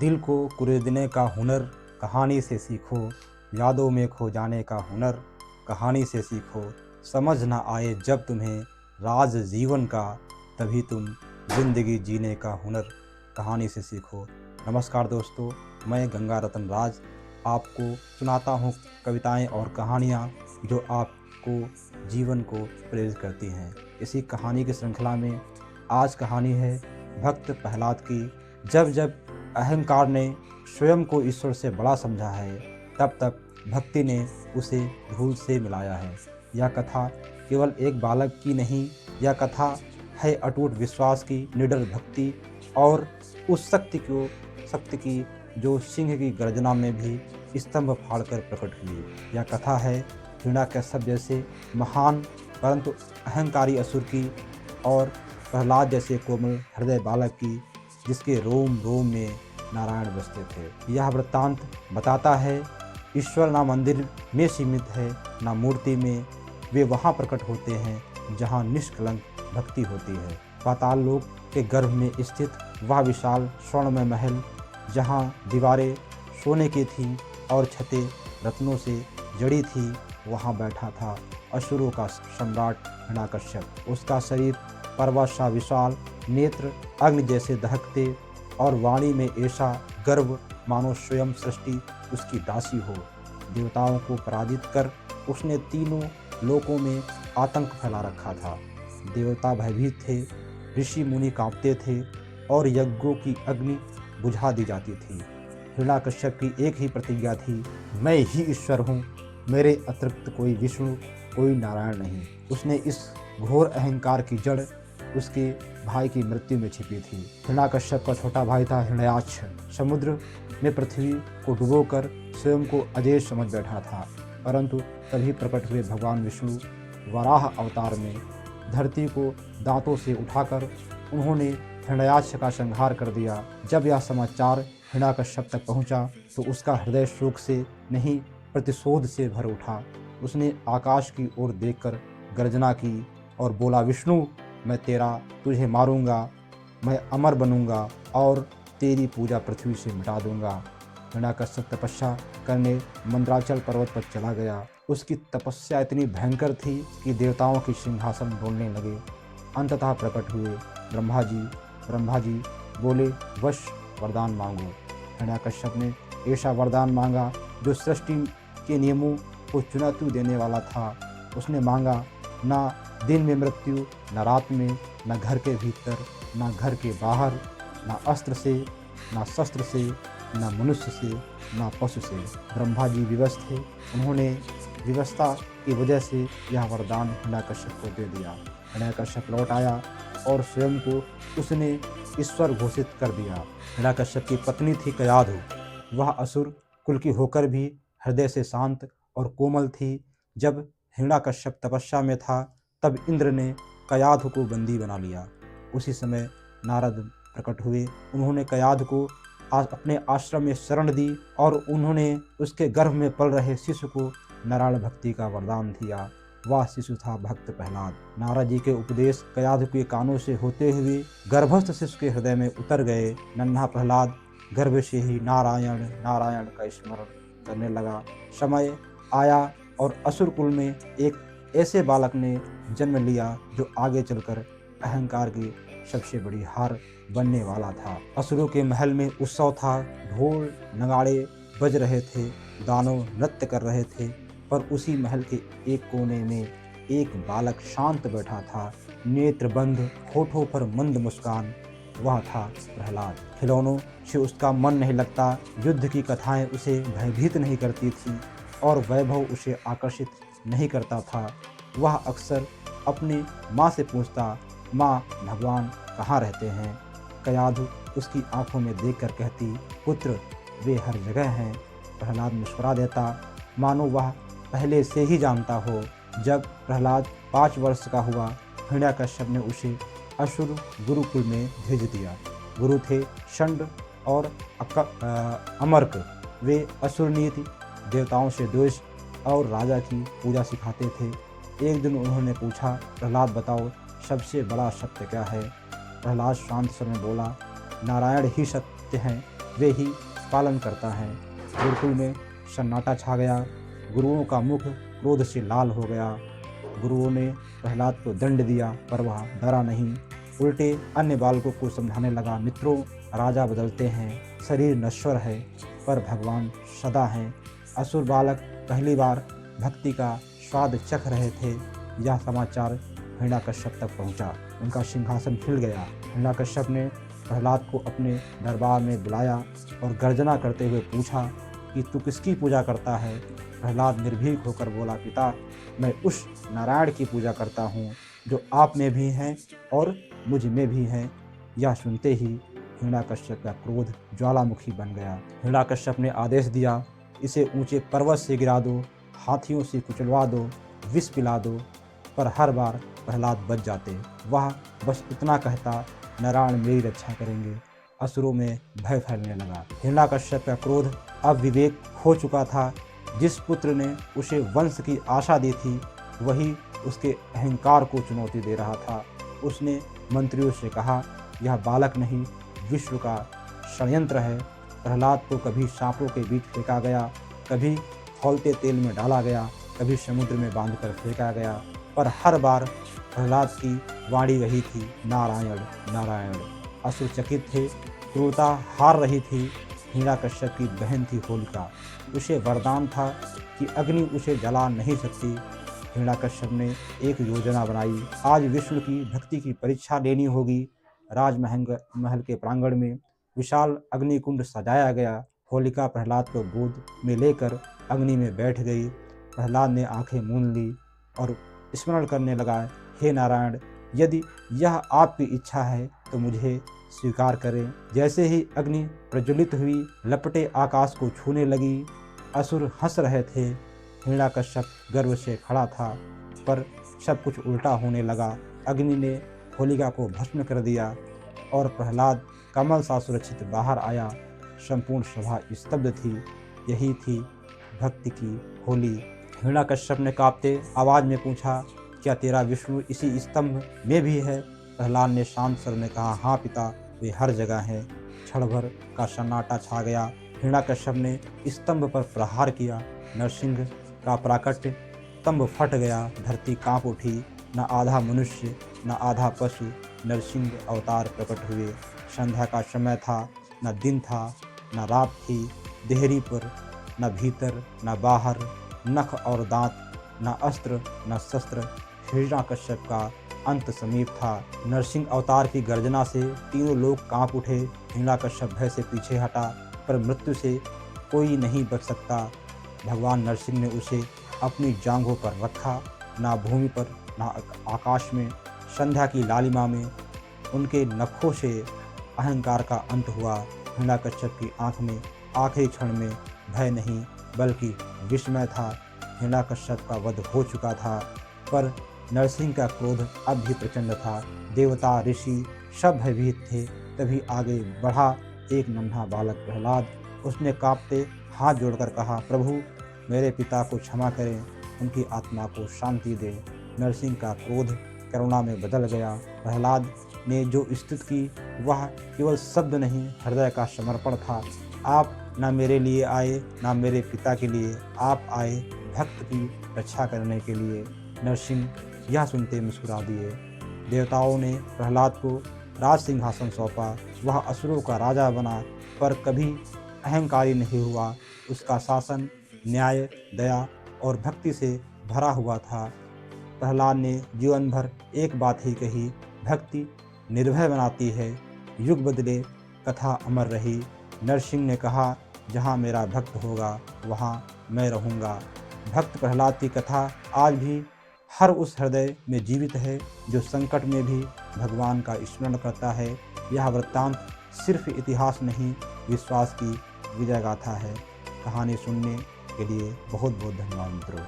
दिल को कुरेदने का हुनर कहानी से सीखो, यादों में खो जाने का हुनर कहानी से सीखो। समझ ना आए जब तुम्हें राज जीवन का, तभी तुम जिंदगी जीने का हुनर कहानी से सीखो। नमस्कार दोस्तों, मैं गंगा रतन राज आपको सुनाता हूँ कविताएं और कहानियाँ जो आपको जीवन को प्रेरित करती हैं। इसी कहानी की श्रृंखला में आज कहानी है भक्त प्रहलाद की। जब जब अहंकार ने स्वयं को ईश्वर से बड़ा समझा है, तब तब भक्ति ने उसे धूल से मिलाया है। यह कथा केवल एक बालक की नहीं, यह कथा है अटूट विश्वास की, निडर भक्ति और उस शक्ति की जो सिंह की गर्जना में भी स्तंभ फाड़कर प्रकट हुई। यह कथा है हिरण्याकश्यप जैसे महान परंतु अहंकारी असुर की और प्रहलाद जैसे कोमल हृदय बालक की, जिसके रोम रोम में नारायण बसते थे। यह वृत्तांत बताता है ईश्वर ना मंदिर में सीमित है, ना मूर्ति में। वे वहाँ प्रकट होते हैं जहाँ निष्कलंक भक्ति होती है। पाताल लोक के गर्भ में स्थित वह विशाल स्वर्णमय महल, जहाँ दीवारें सोने की थीं और छतें रत्नों से जड़ी थी, वहाँ बैठा था असुरों का सम्राट हिरण्याकश्यप। उसका शरीर पर्वत सा विशाल, नेत्र अग्नि जैसे दहकते और वाणी में ऐसा गर्व मानो स्वयं सृष्टि उसकी दासी हो। देवताओं को पराजित कर उसने तीनों लोकों में आतंक फैला रखा था। देवता भयभीत थे, ऋषि मुनि कांपते थे और यज्ञों की अग्नि बुझा दी जाती थी। हिरण्याकश्यप की एक ही प्रतिज्ञा थी, मैं ही ईश्वर हूँ, मेरे अतिरिक्त कोई विष्णु कोई नारायण नहीं। उसने इस घोर अहंकार की जड़ उसके भाई की मृत्यु में छिपी थी। हिरण्याकश्यप का छोटा भाई था हिरण्याक्ष। समुद्र में पृथ्वी को डुबोकर स्वयं को अजय समझ बैठा था, परंतु तभी प्रकट हुए भगवान विष्णु वराह अवतार में। धरती को दांतों से उठाकर उन्होंने हिरण्याक्ष का संहार कर दिया। जब यह समाचार हिरण्याकश्यप तक पहुंचा तो उसका हृदय शोक से नहीं प्रतिशोध से भर उठा। उसने आकाश की ओर देखकर गर्जना की और बोला, विष्णु, मैं तुझे मारूंगा, मैं अमर बनूंगा और तेरी पूजा पृथ्वी से मिटा दूंगा। हिरण्याकश्यप तपस्या करने मंदराचल पर्वत पर चला गया। उसकी तपस्या इतनी भयंकर थी कि देवताओं की सिंहासन डोलने लगे। अंततः प्रकट हुए ब्रह्मा जी बोले, वश वरदान मांगो। हिरण्याकश्यप ने ऐसा वरदान मांगा जो सृष्टि के नियमों को चुनौती देने वाला था। उसने मांगा, ना दिन में मृत्यु, न रात में, न घर के भीतर, न घर के बाहर, न अस्त्र से, न शस्त्र से, न मनुष्य से, न पशु से। ब्रह्मा जी विवश थे। उन्होंने विवशता की वजह से यह वरदान हिरण्याकश्यप को दे दिया। हिरण्याकश्यप लौट आया और स्वयं को उसने ईश्वर घोषित कर दिया। हिरण्याकश्यप की पत्नी थी कयाधु। वह असुर कुल की होकर भी हृदय से शांत और कोमल थी। जब हिरण्याकश्यप तपस्या में था, तब इंद्र ने कयाधु को बंदी बना लिया। उसी समय नारद प्रकट हुए। उन्होंने कयाधु को अपने आश्रम में शरण दी और उन्होंने उसके गर्भ में पल रहे शिशु को नारायण भक्ति का वरदान दिया। वह शिशु था भक्त प्रहलाद। नारद जी के उपदेश कयाधु के कानों से होते हुए गर्भस्थ शिशु के हृदय में उतर गए। नन्हा प्रहलाद गर्भ से ही नारायण नारायण का स्मरण करने लगा। समय आया और असुर कुल में एक ऐसे बालक ने जन्म लिया जो आगे चलकर अहंकार की सबसे बड़ी हार बनने वाला था। असुरों के महल में उत्सव था, ढोल नगाड़े बज रहे थे, दानव नृत्य कर रहे थे, पर उसी महल के एक कोने में एक बालक शांत बैठा था, नेत्र बंद, होठों पर मंद मुस्कान। वह था प्रहलाद। खिलौनों से उसका मन नहीं लगता, युद्ध की कथाएं उसे भयभीत नहीं करती थी और वैभव उसे आकर्षित नहीं करता था। वह अक्सर अपनी माँ से पूछता, माँ, भगवान कहाँ रहते हैं? कयाधु उसकी आंखों में देखकर कहती, पुत्र, वे हर जगह हैं। प्रहलाद मुस्कुरा देता, मानो वह पहले से ही जानता हो। जब प्रहलाद 5 वर्ष का हुआ, हिरण्याकश्यप ने उसे असुर गुरुकुल में भेज दिया। गुरु थे षंड और अमर्क। वे असुर नीति, देवताओं से द्वेष और राजा की पूजा सिखाते थे। एक दिन उन्होंने पूछा, प्रहलाद बताओ, सबसे बड़ा सत्य क्या है? प्रहलाद शांत स्वर में बोला, नारायण ही सत्य हैं। वे ही पालन करता है। गुरुकुल में सन्नाटा छा गया। गुरुओं का मुख क्रोध से लाल हो गया। गुरुओं ने प्रहलाद को दंड दिया, पर वह डरा नहीं। उल्टे अन्य बालकों को समझाने लगा, मित्रों, राजा बदलते हैं, शरीर नश्वर है, पर भगवान सदा हैं। असुर बालक पहली बार भक्ति का स्वाद चख रहे थे। यह समाचार हिरण्यकश्यप तक पहुंचा। उनका सिंहासन हिल गया। हिरण्यकश्यप ने प्रहलाद को अपने दरबार में बुलाया और गर्जना करते हुए पूछा कि तू किसकी पूजा करता है। प्रहलाद निर्भीक होकर बोला, पिता, मैं उस नारायण की पूजा करता हूँ जो आप में भी हैं और मुझ में भी हैं। यह सुनते ही हिरण्यकश्यप का क्रोध ज्वालामुखी बन गया। हिरण्यकश्यप ने आदेश दिया, इसे ऊंचे पर्वत से गिरा दो, हाथियों से कुचलवा दो, विष पिला दो। पर हर बार प्रहलाद बच जाते। वह बस इतना कहता, नारायण मेरी रक्षा करेंगे। असुरों में भय फैलने लगा। हिरण्यकश्यप का क्रोध अब विवेक खो चुका था। जिस पुत्र ने उसे वंश की आशा दी थी, वही उसके अहंकार को चुनौती दे रहा था। उसने मंत्रियों से कहा, यह बालक नहीं, विश्व का षड्यंत्र है। प्रहलाद को कभी सांपों के बीच फेंका गया, कभी खौलते तेल में डाला गया, कभी समुद्र में बांधकर फेंका गया, पर हर बार प्रहलाद की वाणी वही थी, नारायण नारायण। असुर चकित थे। क्रूरता हार रही थी। हिरण्यकश्यप की बहन थी होलिका। उसे वरदान था कि अग्नि उसे जला नहीं सकती। हिरण्यकश्यप ने एक योजना बनाई। आज विष्णु की भक्ति की परीक्षा लेनी होगी। राजमहल के प्रांगण में विशाल अग्निकुंड सजाया गया। होलिका प्रहलाद को गोद में लेकर अग्नि में बैठ गई। प्रहलाद ने आंखें मूंद ली और स्मरण करने लगा, हे नारायण, यदि यह आपकी इच्छा है तो मुझे स्वीकार करें। जैसे ही अग्नि प्रज्वलित हुई, लपटें आकाश को छूने लगी। असुर हंस रहे थे। हिरण्यकश्यप गर्व से खड़ा था, पर सब कुछ उल्टा होने लगा। अग्नि ने होलिका को भस्म कर दिया और प्रहलाद कमल सा सुरक्षित बाहर आया। संपूर्ण सभा स्तब्ध थी। यही थी भक्ति की होली। हिरण्यकश्यप ने कांपते आवाज में पूछा, क्या तेरा विष्णु इसी स्तंभ में भी है? प्रहलाद ने शांत स्वर में कहा, हाँ पिता, वे हर जगह है। क्षण भर का सन्नाटा छा गया। हिरण्यकश्यप ने स्तंभ पर प्रहार किया। नरसिंह का प्राकट्य, स्तंभ फट गया। धरती कांप उठी। न आधा मनुष्य न आधा पशु नरसिंह अवतार प्रकट हुए। संध्या का समय था, न दिन था, न रात थी। देहरी पर न भीतर न बाहर, नख और दांत, न अस्त्र न शस्त्र। हिरण्यकश्यप का अंत समीप था। नरसिंह अवतार की गर्जना से तीनों लोग कांप उठे। हिरण्यकश्यप भय से पीछे हटा, पर मृत्यु से कोई नहीं बच सकता। भगवान नरसिंह ने उसे अपनी जांघों पर रखा। ना भूमि पर ना आकाश में। संध्या की लालिमा में उनके नखों से अहंकार का अंत हुआ। हिरण्यकश्यप की आंख में आखिरी क्षण में भय नहीं बल्कि विस्मय था। हिरण्यकश्यप का वध हो चुका था, पर नरसिंह का क्रोध अब भी प्रचंड था। देवता ऋषि सब भयभीत थे। तभी आगे बढ़ा एक नन्हा बालक प्रहलाद। उसने कांपते हाथ जोड़कर कहा, प्रभु, मेरे पिता को क्षमा करें, उनकी आत्मा को शांति दें। नरसिंह का क्रोध करुणा में बदल गया। प्रहलाद ने जो स्तुति की वह केवल शब्द नहीं, हृदय का समर्पण था। आप ना मेरे लिए आए ना मेरे पिता के लिए, आप आए भक्त की रक्षा करने के लिए। नरसिंह यह सुनते मुस्कुरा दिए। देवताओं ने प्रहलाद को राज सिंहासन सौंपा। वह असुरों का राजा बना, पर कभी अहंकारी नहीं हुआ। उसका शासन न्याय, दया और भक्ति से भरा हुआ था। प्रहलाद ने जीवन भर एक बात ही कही, भक्ति निर्भय बनाती है। युग बदले, कथा अमर रही। नरसिंह ने कहा, जहाँ मेरा भक्त होगा वहाँ मैं रहूँगा। भक्त प्रहलाद की कथा आज भी हर उस हृदय में जीवित है जो संकट में भी भगवान का स्मरण करता है। यह वृत्तांत सिर्फ इतिहास नहीं, विश्वास की विजय गाथा है। कहानी सुनने के लिए बहुत बहुत धन्यवाद मित्रों।